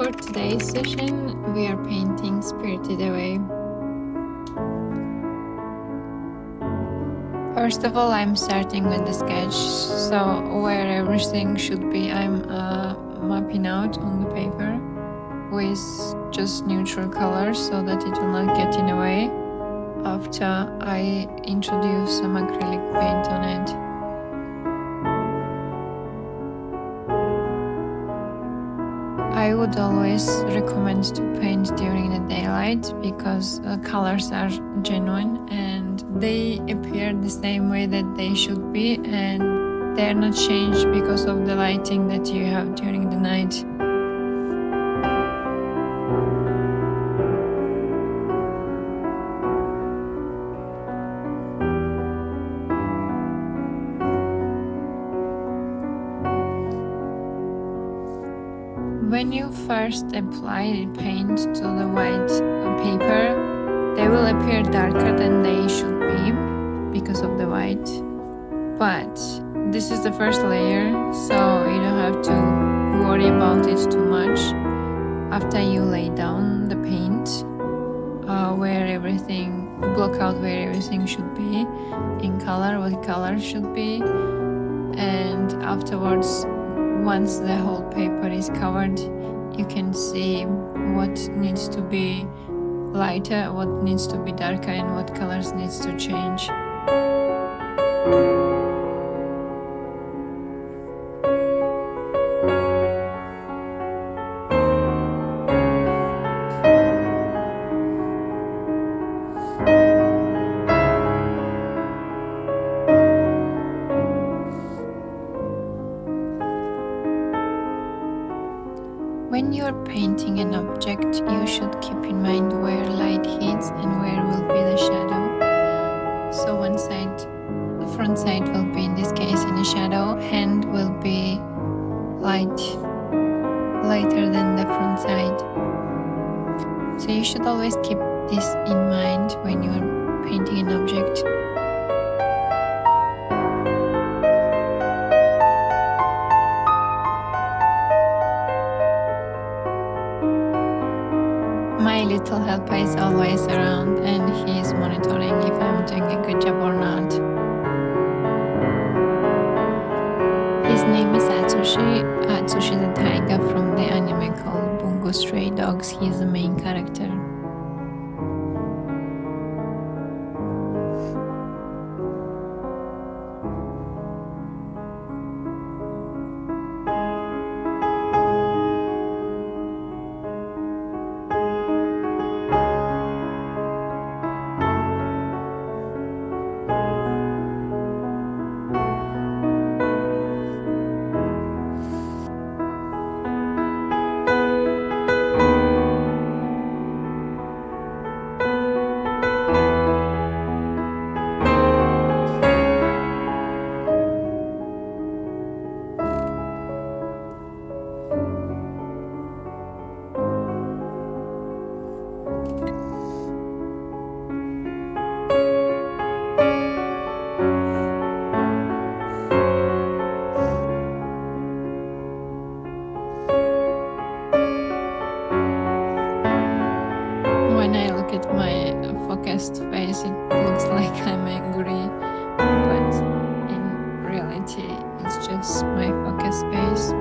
For today's session, we are painting Spirited Away. First of all, I'm starting with the sketch, so where everything should be, I'm mapping out on the paper with just neutral colors so that it will not get in the way after I introduce some acrylic paint on it. I would always recommend to paint during the daylight because the colors are genuine and they appear the same way that they should be, and they're not changed because of the lighting that you have during the night. When you first apply the paint to the white paper, they will appear darker than they should be because of the white. But this is the first layer, so you don't have to worry about it too much. After you lay down the paint, block out where everything should be in color, what color should be, and afterwards, once the whole paper is covered, you can see what needs to be lighter, what needs to be darker, and what colors needs to change. When you're painting an object, you should keep in mind where light hits and where will be the shadow. So the front side will be in this case in a shadow, hand will be lighter than the front side. So you should always keep this in mind when you're painting an object. My little helper is always around and he is monitoring if I'm doing a good job or not. His name is Atsushi. Atsushi is a tiger from the anime called Bungo Stray Dogs. He is the main character. When I look at my focused face, it looks like I'm angry, but in reality, it's just my focused face.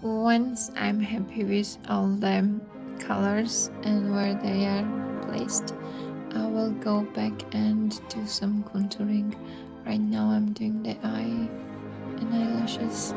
Once I'm happy with all the colors and where they are placed, I will go back and do some contouring. Right now I'm doing the eye and eyelashes.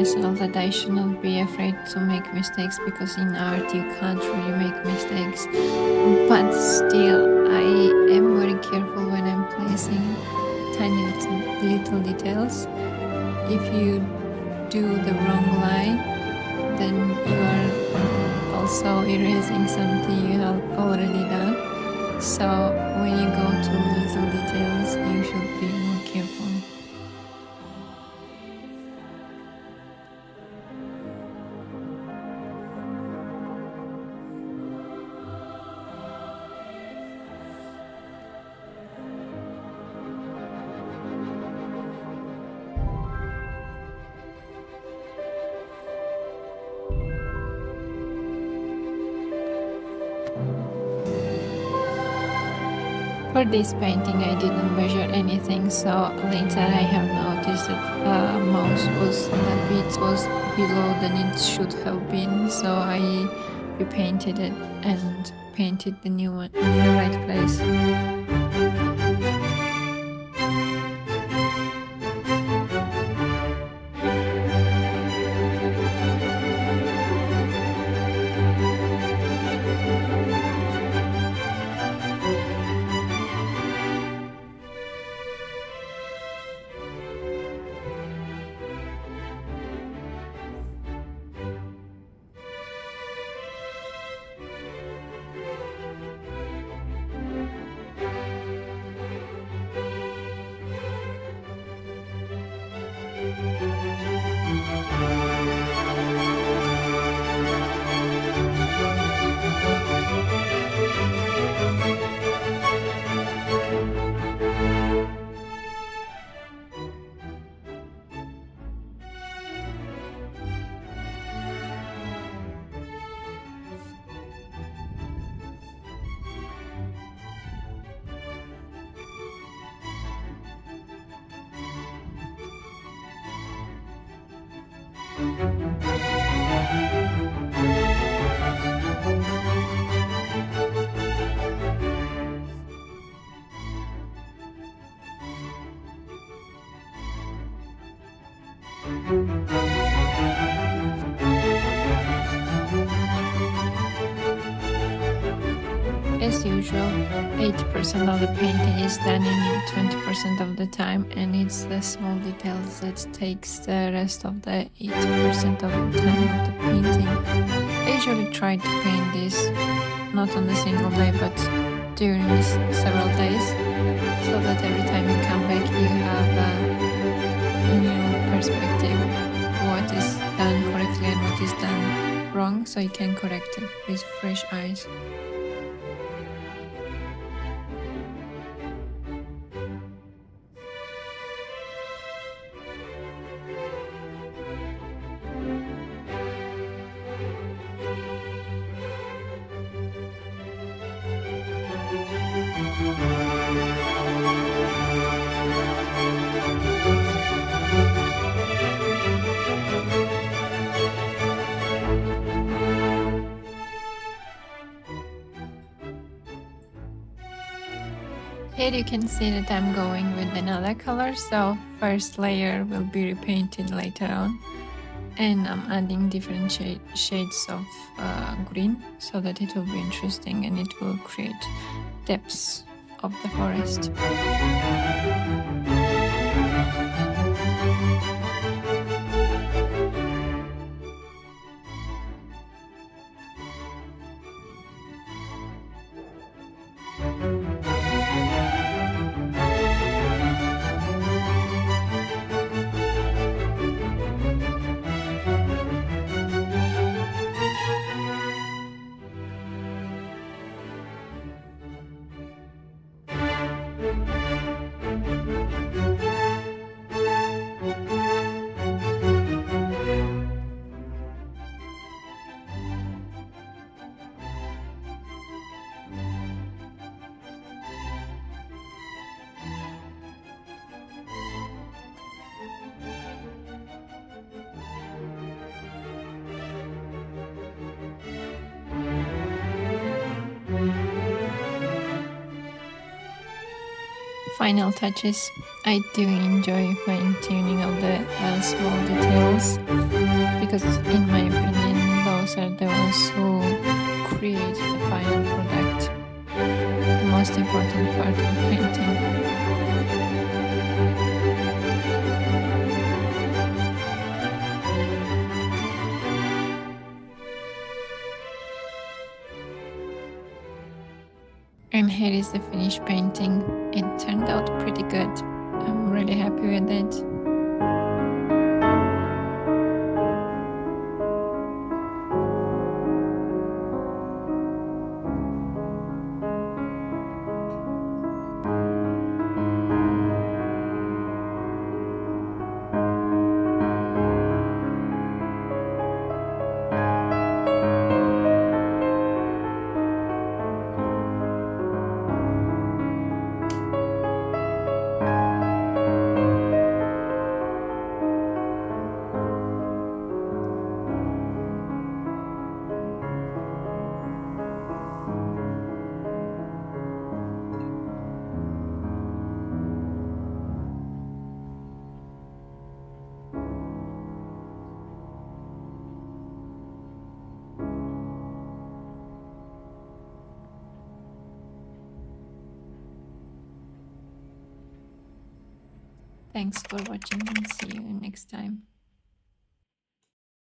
myself that I should not be afraid to make mistakes, because in art you can't really make mistakes. But still, I am very careful when I'm placing tiny little details. If you do the wrong line, then you are also erasing something you have already done. So when you go to little details, you should be more careful. For this painting I didn't measure anything, so later I have noticed that the bit was below than it should have been, so I repainted it and painted the new one in the right place. As usual, 80% of the painting is done in 20% of the time, and it's the small details that takes the rest of the 80% of the time of the painting. I usually try to paint this not on a single day, but during several days, so that every time you come back you have a new perspective, what is done correctly and what is done wrong, so you can correct it with fresh eyes. Here you can see that I'm going with another color, so first layer will be repainted later on, and I'm adding different shades of green so that it will be interesting and it will create depths of the forest. final touches. I do enjoy fine-tuning of the small details because in my opinion those are the ones who create the final product, the most important part of painting. And here is the finished painting. It turned out pretty good. I'm really happy with it. Thanks for watching and see you next time.